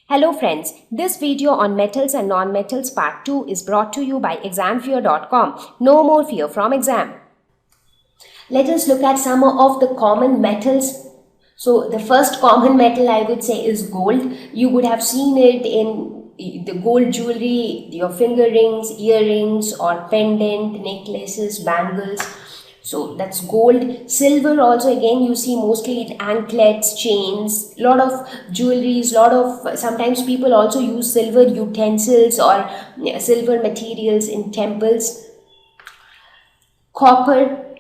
Hello friends, this video on metals and non-metals part 2 is brought to you by examfear.com. No more fear from exam. Let us look at some of the common metals. So the first common metal I would say is gold. You would have seen it in the gold jewelry, your finger rings, earrings or pendant, necklaces, bangles. So that's gold. Silver also, again, you see mostly in anklets, chains, lot of jewelries, sometimes people also use silver utensils or silver materials in temples. Copper,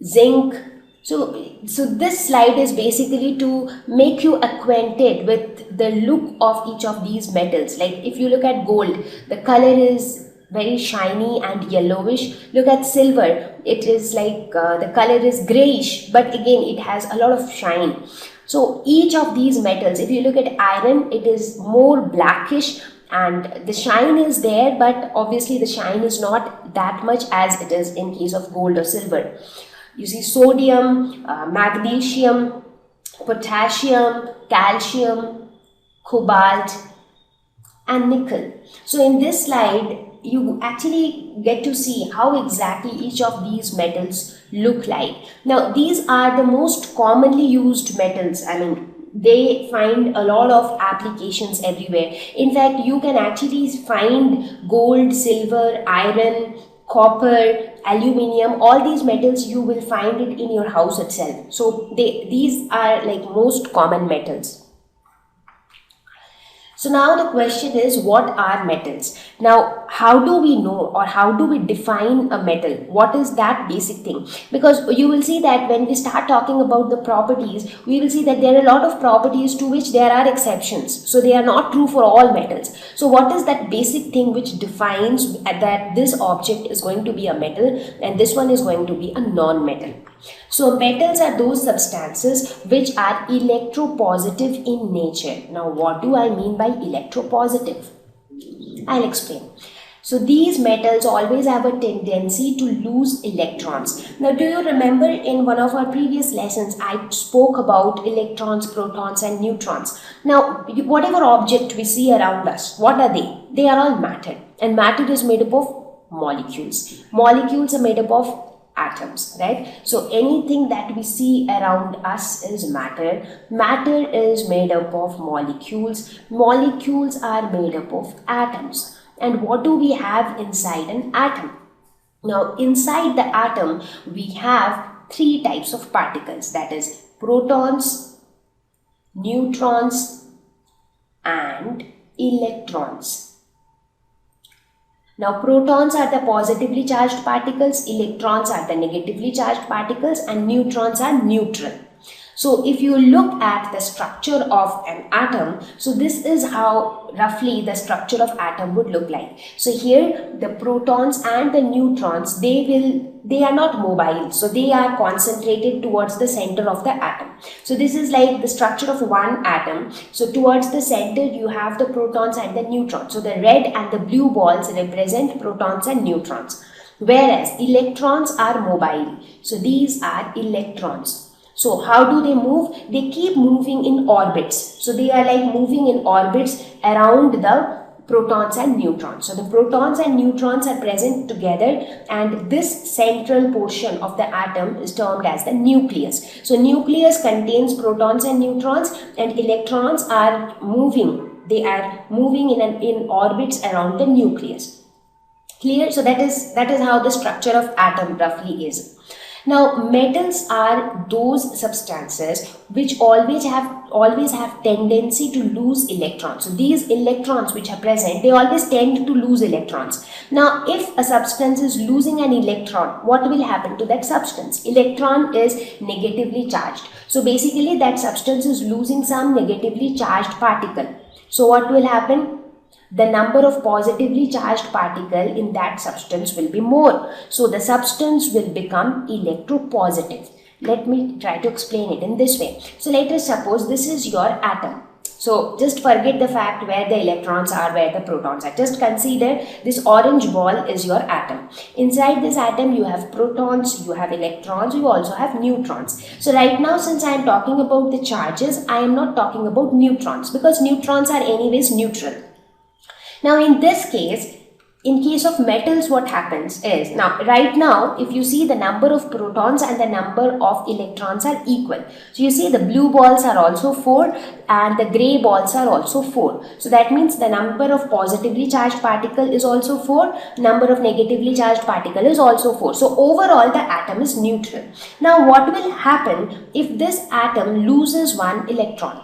zinc. So this slide is basically to make you acquainted with the look of each of these metals. Like if you look at gold, the color is very shiny and yellowish. Look at silver, it is like the color is grayish, but again it has a lot of shine. So each of these metals, if you look at iron, it is more blackish and the shine is there, but obviously the shine is not that much as it is in case of gold or silver. You see sodium, magnesium, potassium, calcium, cobalt and nickel. So in this slide you actually get to see how exactly each of these metals look like. Now these are the most commonly used metals. I mean, they find a lot of applications everywhere. In fact, you can actually find gold, silver, iron, copper, aluminium, all these metals you will find it in your house itself. So these are like most common metals. So now the question is, what are metals? Now, how do we know or how do we define a metal? What is that basic thing? Because you will see that when we start talking about the properties, we will see that there are a lot of properties to which there are exceptions. So they are not true for all metals. So what is that basic thing which defines that this object is going to be a metal and this one is going to be a non-metal? So metals are those substances which are electropositive in nature. Now what do I mean by electropositive? I'll explain. So these metals always have a tendency to lose electrons. Now do you remember in one of our previous lessons I spoke about electrons, protons and neutrons. Now whatever object we see around us, what are they? They are all matter, and matter is made up of molecules. Molecules are made up of atoms, right? So anything that we see around us is matter. Matter is made up of molecules. Molecules are made up of atoms. And what do we have inside an atom? Now inside the atom we have three types of particles, that is protons, neutrons and electrons. Now protons are the positively charged particles, electrons are the negatively charged particles and neutrons are neutral. So if you look at the structure of an atom, so this is how roughly the structure of atom would look like. So here the protons and the neutrons, they are not mobile, so they are concentrated towards the center of the atom. So this is like the structure of one atom. So towards the center you have the protons and the neutrons. So the red and the blue balls represent protons and neutrons, whereas electrons are mobile. So these are electrons. So how do they move? They keep moving in orbits. So they are like moving in orbits around the protons and neutrons. So the protons and neutrons are present together and this central portion of the atom is termed as the nucleus. So nucleus contains protons and neutrons and electrons are moving. They are moving in orbits around the nucleus. Clear? So that is how the structure of atom roughly is. Now metals are those substances which always have tendency to lose electrons. So these electrons which are present, they always tend to lose electrons. Now if a substance is losing an electron, what will happen to that substance? Electron is negatively charged. So basically that substance is losing some negatively charged particle. So what will happen? The number of positively charged particle in that substance will be more. So the substance will become electropositive. Let me try to explain it in this way. So let us suppose this is your atom. So just forget the fact where the electrons are, where the protons are. Just consider this orange ball is your atom. Inside this atom you have protons, you have electrons, you also have neutrons. So right now, since I am talking about the charges, I am not talking about neutrons, because neutrons are anyways neutral. Now in this case, in case of metals, what happens is, now right now if you see, the number of protons and the number of electrons are equal. So you see the blue balls are also 4 and the grey balls are also 4. So that means the number of positively charged particle is also 4, number of negatively charged particle is also 4. So overall the atom is neutral. Now what will happen if this atom loses one electron?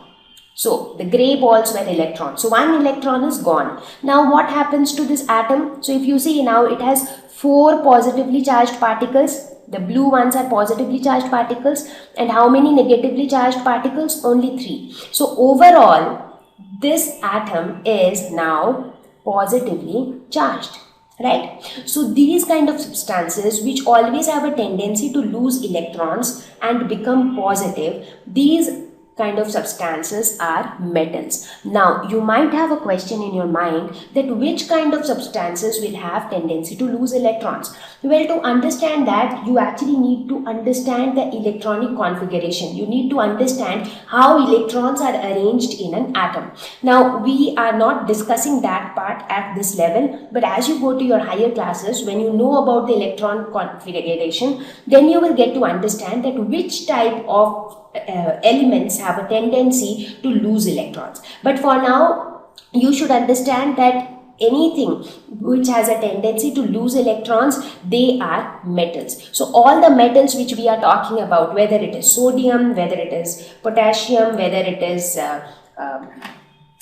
So the grey balls were electrons. So one electron is gone. Now what happens to this atom? So if you see, now it has 4 positively charged particles. The blue ones are positively charged particles. And how many negatively charged particles? Only 3. So overall, this atom is now positively charged. Right? So these kind of substances which always have a tendency to lose electrons and become positive, these kind of substances are metals. Now you might have a question in your mind that which kind of substances will have tendency to lose electrons. Well, to understand that, you actually need to understand the electronic configuration. You need to understand how electrons are arranged in an atom. Now we are not discussing that part at this level, but as you go to your higher classes, when you know about the electron configuration, then you will get to understand that which type of elements have a tendency to lose electrons. But for now, you should understand that anything which has a tendency to lose electrons, they are metals. So all the metals which we are talking about, whether it is sodium, whether it is potassium, whether it is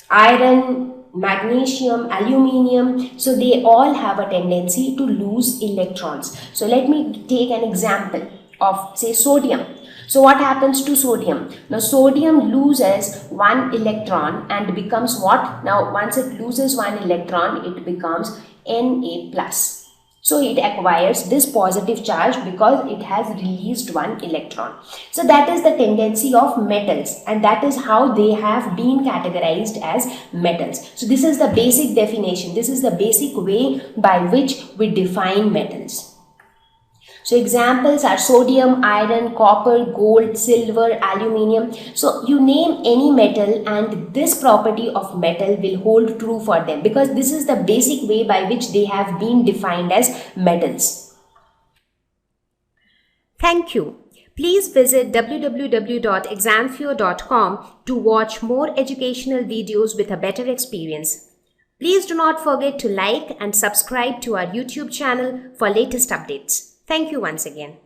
iron, magnesium, aluminium, so they all have a tendency to lose electrons. So let me take an example of, say, sodium. So what happens to sodium? Now sodium loses one electron and becomes what? Now once it loses one electron, it becomes Na+. So it acquires this positive charge because it has released one electron. So that is the tendency of metals, and that is how they have been categorized as metals. So this is the basic definition. This is the basic way by which we define metals. So examples are sodium, iron, copper, gold, silver, aluminium. So you name any metal and this property of metal will hold true for them, because this is the basic way by which they have been defined as metals. Thank you. Please visit www.examfear.com to watch more educational videos with a better experience. Please do not forget to like and subscribe to our YouTube channel for latest updates. Thank you once again.